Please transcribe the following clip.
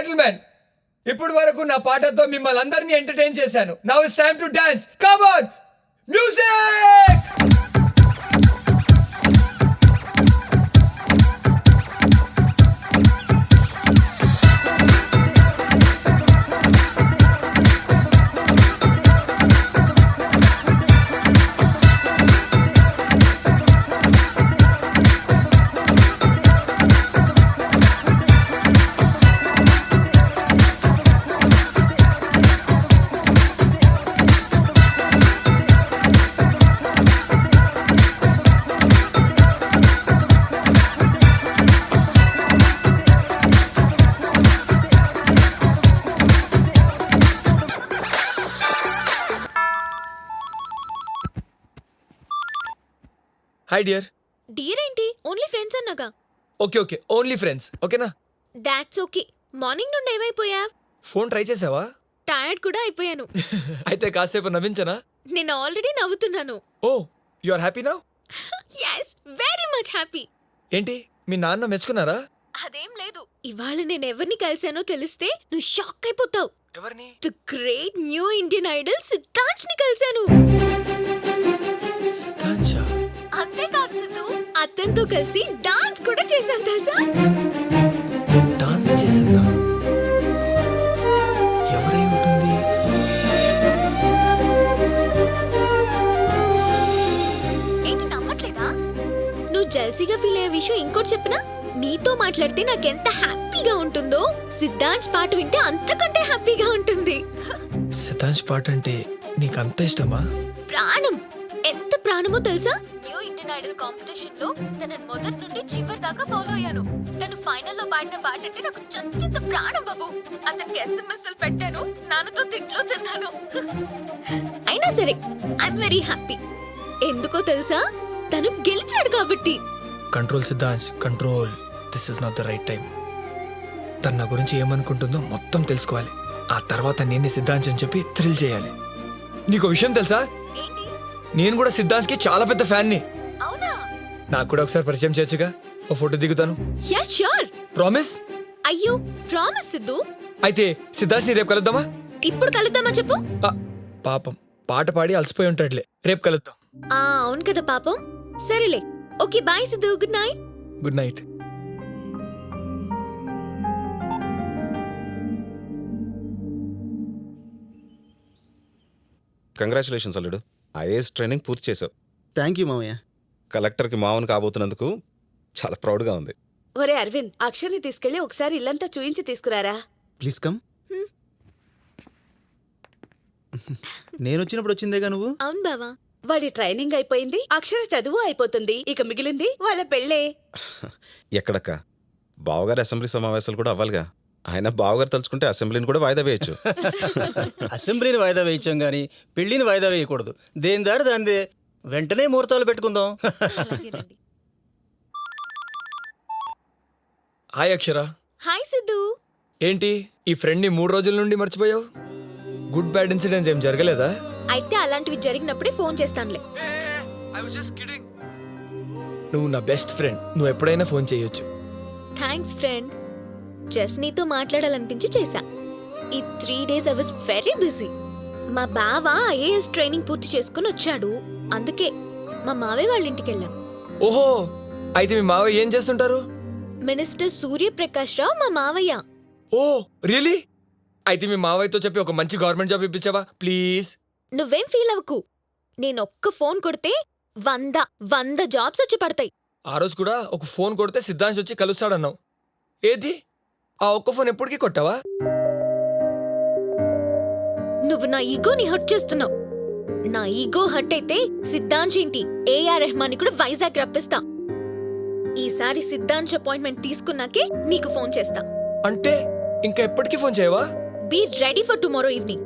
Gentlemen, ఇప్పటి వరకు నా పాటతో మిమ్మల్ని అందరినీ ఎంటర్టైన్ చేశాను. Now it's time to dance. Come on, music! Hi dear. Dear ఏంటి? ఓన్లీ ఫ్రెండ్స్ అన్నాగా. ఓకే, ఓన్లీ ఫ్రెండ్స్, ఓకేనా? That's okay. మార్నింగ్ నుండి ఏమైపోయా? ఫోన్ ట్రై చేసావా? టైర్డ్ కూడా అయిపోయాను. అయితే కాసేపు నవ్వించనా? నేను ఆల్రెడీ నవ్వుతున్నాను. Oh, you are happy now? yes, very much happy. ఏంటి, మీ నాన్న మెచ్చుకున్నారా? అదేం లేదు. ఇవాళ నేను ఎవరిని కలిసానో తెలిస్తే నువ్వు షాక్ అయిపోతావు. ఎవరిని? The great new Indian Idol Siddhant ని కలిసాను. సిద్ధాంశా? అంతేకాదు సిద్ధు, అతనితో కలిసి డాన్స్ కూడా చేశాం తెలుసా? డాన్స్ చేసిందా? ఎవరై ఉంటుంది? ఏంటి నమ్మట్లేదా? నువ్వు జెల్సీగా ఫీల్ అయ్యే విషయం ఇంకోటి చెప్పనా? నీతో మాట్లాడితే నాకెంత హ్యాపీగా ఉంటుందో సిద్ధాంత్ పాట వింటే అంతకంటే హ్యాపీగా ఉంటుంది. సిద్ధాంశ్ పాట అంటే నీకు అంత ఇష్టమా? ప్రాణం. ఎంత ప్రాణమో తెలుసా? న్యూ ఇండియన్ ఐడల్ కాంపిటీషన్ లో తన మొదటి నుండి చివరి దాకా ఫాలో అయ్యాను. తను ఫైనల్ లో పాడిన పాట అంటే నాకు చచ్చింత ప్రాణం బాబు. అతనికి ఎస్ఎంఎస్లు పెట్టాను, నాన్నతో తిట్లు తిన్నాను. అయినా సరే ఐఎమ్ వెరీ హ్యాపీ. ఎందుకో తెలుసా? తను గెలిచాడు కాబట్టి. Control Siddhansh, control. This is not the right time. తన నా గురించి ఏమనుకుంటుందో మొత్తం తెలుసుకోవాలి. ఆ తర్వాత నేనే సిద్ధాంశ్ అని చెప్పి థ్రిల్ చేయాలి. నీకు విషయం తెలుసా? ఏంటి? నేను కూడా సిద్ధాంశ్ కి చాలా పెద్ద ఫ్యాన్ ని. అవునా? నాకు కూడా ఒకసారి పరిచయం చేయొచ్చుగా? ఓ ఫోటో దిగుతాను. Yeah sure. ప్రామిస్? అయ్యో ప్రామిస్ సిద్ధు. అయితే సిద్ధాంశ్ ని రేపు కలుద్దామా? ఇప్పుడు కలుద్దామా చెప్పు? పాపం పాట పాడి అలసిపోయి ఉంటాడులే. రేపు కలుద్దాం. అవును కదా పాపం. సరేలే, okay bye Siddhu. Good night. Good night. Congratulations అల్లుడు, ఐఏఎస్ ట్రైనింగ్ పూర్తి చేసావు. థ్యాంక్ యూ మామయ్య. కలెక్టర్కి మావన్ కాబోతున్నందుకు చాలా ప్రౌడ్గా ఉంది. ఒరే అరవింద్, అక్షర్ని తీసుకెళ్లి ఒకసారి ఇల్లంతా చూయించి తీసుకురారా. Please come. నేను వచ్చినప్పుడు వచ్చిందేగా నువ్వు. అవును బావా. వాడి ట్రైనింగ్ అయిపోయింది, అక్షర చదువు అయిపోతుంది. ఇక మిగిలింది వాళ్ళ పెళ్ళే. ఎక్కడక్క, బావగారు అసెంబ్లీ సమావేశాలు కూడా అవ్వాలిగా. ఆయన బావగారు తలుచుకుంటే అసెంబ్లీని కూడా వాయిదా వేయచ్చు. అసెంబ్లీని వాయిదా వేయించాం గానీ పెళ్లిని వాయిదా వేయకూడదు. దేని దారి దాందే. వెంటనే ముహూర్తాలు పెట్టుకుందాం. హాయ్ అక్షర. హాయ్ సిద్ధు. ఏంటి ఈ ఫ్రెండ్ ని 3 రోజుల నుండి మర్చిపోయావు? గుడ్ బ్యాడ్ ఇన్సిడెంట్స్ ఏం జరగలేదా? అయితే అలాంటివి జరిగినప్పుడే ఫోన్ చేస్తానులే. నువ్వు నా బెస్ట్ ఫ్రెండ్, నువ్వు ఎప్పుడైనా ఫోన్ చేయొచ్చు. Thanks friend. జస్ట్ నీతో మాట్లాడాలనిపించి చేశా. ఈ 3 days I was very busy. మా బావ ఐఏఎస్ ట్రైనింగ్ పూర్తి చేసుకుని వచ్చాడు. అందుకే మా మావయ్య వాళ్ళ ఇంటికి వెళ్ళాం. ఓహో, అయితే మీ మావయ్య ఏం చేస్తుంటారు? మినిస్టర్ సూర్యప్రకాష్ రావు మా మావయ్య. Oh really? అయితే మీ మావయ్యతో చెప్పి ఒక మంచి గవర్నమెంట్ జాబ్ ఇప్పించావా ప్లీజ్? నువ్వేం ఫీల్ అవ్వకు. నేను ఒక్క ఫోన్ కొడితే 100 జాబ్స్ వచ్చి పడతాయి. ఆ రోజు కూడా ఒక ఫోన్ కొడితే సిద్ధాంశ్ వచ్చి కలుస్తాడన్నావు. ఏది ఆ ఒక్క ఫోన్ ఎప్పటికీ కొట్టావా? నువ్వు నా ఈగోని హర్ట్ చేస్తున్నావు. నా ఈగో హర్ట్ అయితే సిద్ధాంత్ ఏంటి ఏఆర్ రెహమాన్ కూడా వైజాగ్ రప్పిస్తా. ఈసారి సిద్ధాంత్ అపాయింట్మెంట్ తీసుకున్నాకే నీకు ఫోన్ చేస్తా. అంటే ఇంకా ఎప్పటికీ ఫోన్ చేయవా? Be ready for tomorrow evening.